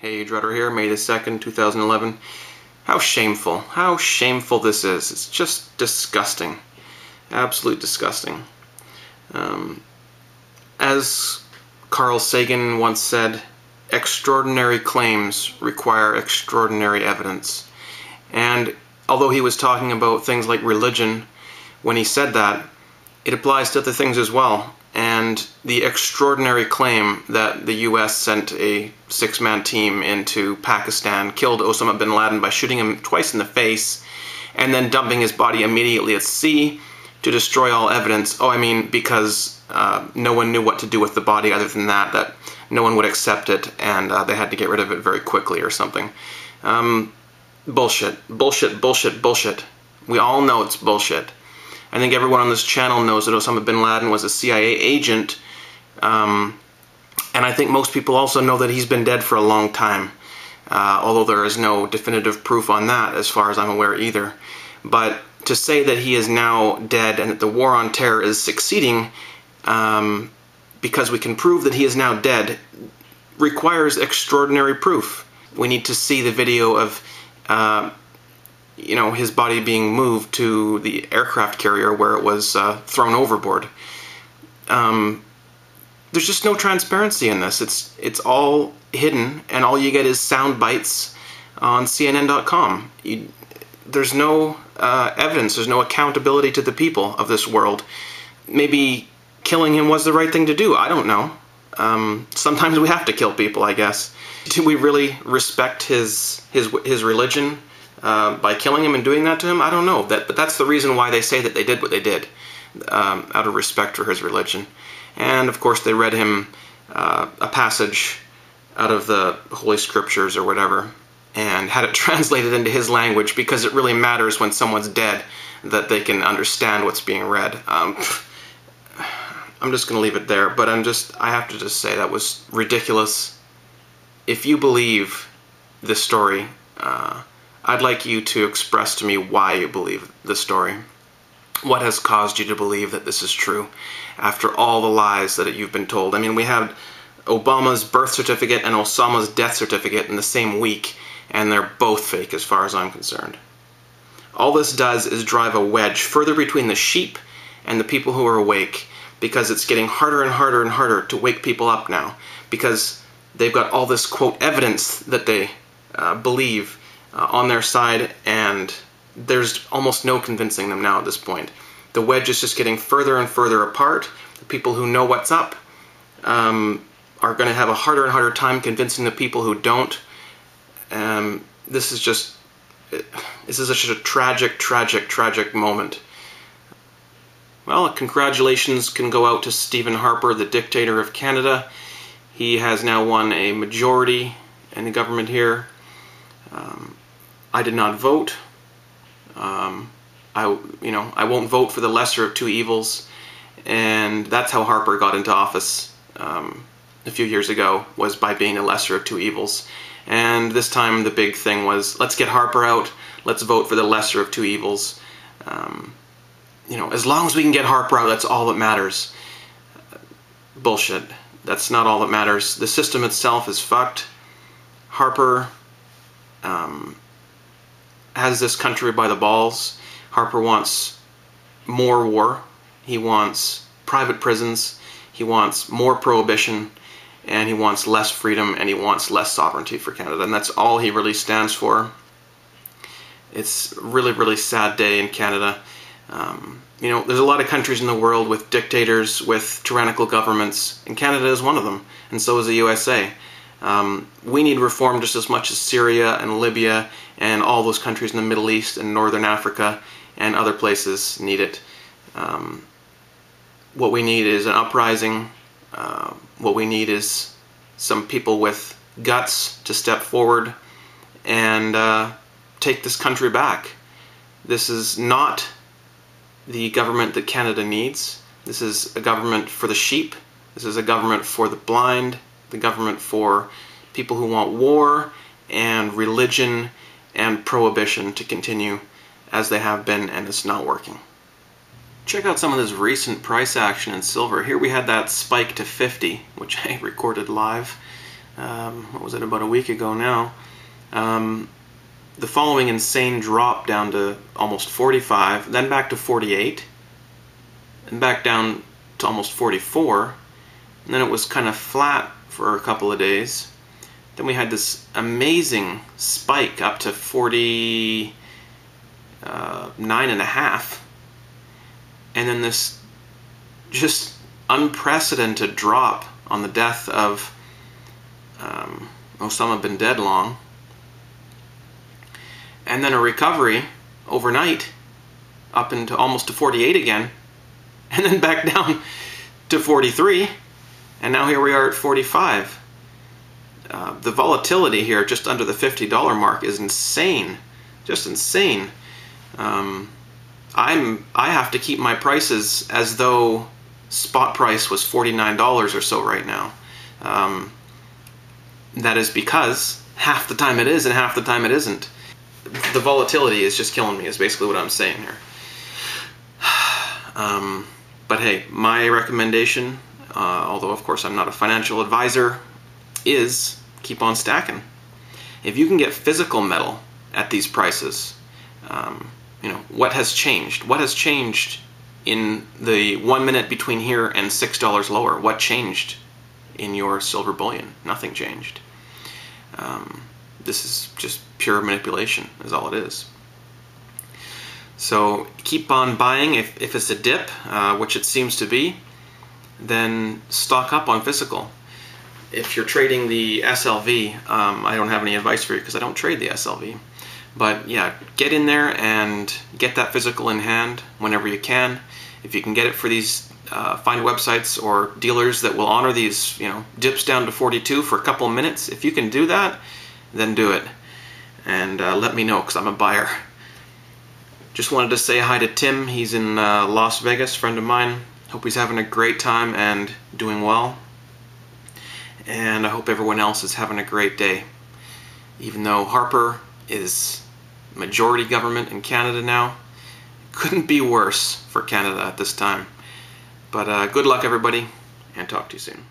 Hey, Drutter here, May the 2nd, 2011. How shameful this is. It's just disgusting. Absolute disgusting. As Carl Sagan once said, extraordinary claims require extraordinary evidence. And although he was talking about things like religion when he said that, it applies to other things as well. And the extraordinary claim that the US sent a six-man team into Pakistan, killed Osama bin Laden by shooting him twice in the face, and then dumping his body immediately at sea to destroy all evidence. Oh, I mean, because no one knew what to do with the body other than that no one would accept it, and they had to get rid of it very quickly or something. Bullshit. We all know it's bullshit. I think everyone on this channel knows that Osama bin Laden was a CIA agent, and I think most people also know that he's been dead for a long time, although there is no definitive proof on that as far as I'm aware either. But to say that he is now dead and that the war on terror is succeeding because we can prove that he is now dead requires extraordinary proof. We need to see the video of his body being moved to the aircraft carrier where it was thrown overboard. There's just no transparency in this. It's all hidden, and all you get is sound bites on CNN.com. There's no evidence, there's no accountability to the people of this world. Maybe killing him was the right thing to do, I don't know. Sometimes we have to kill people, I guess. Do we really respect his religion by killing him and doing that to him? I don't know. But that's the reason why they say that they did what they did, out of respect for his religion. And of course they read him a passage out of the Holy Scriptures or whatever, and had it translated into his language, because it really matters when someone's dead that they can understand what's being read. I'm just going to leave it there, but I have to just say that was ridiculous. If you believe this story, I'd like you to express to me why you believe this story. What has caused you to believe that this is true after all the lies that you've been told? I mean, we had Obama's birth certificate and Osama's death certificate in the same week, and they're both fake as far as I'm concerned. All this does is drive a wedge further between the sheep and the people who are awake, because it's getting harder and harder and harder to wake people up now, because they've got all this, quote, evidence that they believe on their side, and there's almost no convincing them now at this point. The wedge is just getting further and further apart. The people who know what's up are going to have a harder and harder time convincing the people who don't. This is just a tragic moment. Well, congratulations can go out to Stephen Harper, the dictator of Canada. He has now won a majority in the government here. I did not vote. I won't vote for the lesser of two evils, and that's how Harper got into office a few years ago, was by being the lesser of two evils. And this time the big thing was, let's get Harper out, let's vote for the lesser of two evils. As long as we can get Harper out, that's all that matters. Bullshit. That's not all that matters. The system itself is fucked. Harper has this country by the balls. Harper wants more war. He wants private prisons. He wants more prohibition. And he wants less freedom, and he wants less sovereignty for Canada. And that's all he really stands for. It's a really, really sad day in Canada. There's a lot of countries in the world with dictators, with tyrannical governments, and Canada is one of them, and so is the USA. We need reform just as much as Syria and Libya and all those countries in the Middle East and Northern Africa and other places need it. What we need is an uprising. What we need is some people with guts to step forward and take this country back. This is not the government that Canada needs. This is a government for the sheep. This is a government for the blind, the government for people who want war and religion and prohibition to continue as they have been, and it's not working. Check out some of this recent price action in silver. Here we had that spike to 50, which I recorded live. what was it, about a week ago now, the following insane drop down to almost 45, then back to 48, and back down to almost 44, and then it was kind of flat for a couple of days. Then we had this amazing spike up to 49.5, and then this just unprecedented drop on the death of Osama bin Laden, and then a recovery overnight up into almost to 48 again, and then back down to 43, and now here we are at 45. The volatility here just under the $50 mark is insane, just insane. I have to keep my prices as though spot price was $49 or so right now. That is because half the time it is and half the time it isn't. The volatility is just killing me, is basically what I'm saying here. But hey, my recommendation, although of course I'm not a financial advisor, is keep on stacking. If you can get physical metal at these prices, what has changed? What has changed in the 1 minute between here and $6 lower? What changed in your silver bullion? Nothing changed. This is just pure manipulation, is all it is. So keep on buying. If it's a dip, which it seems to be, then stock up on physical. If you're trading the SLV, I don't have any advice for you because I don't trade the SLV. But yeah, get in there and get that physical in hand whenever you can. If you can get it for these, find websites or dealers that will honor these, dips down to 42 for a couple of minutes. If you can do that, then do it. And let me know, because I'm a buyer. Just wanted to say hi to Tim. He's in Las Vegas, friend of mine. Hope he's having a great time and doing well. And I hope everyone else is having a great day. Even though Harper is majority government in Canada now, couldn't be worse for Canada at this time. But good luck, everybody, and talk to you soon.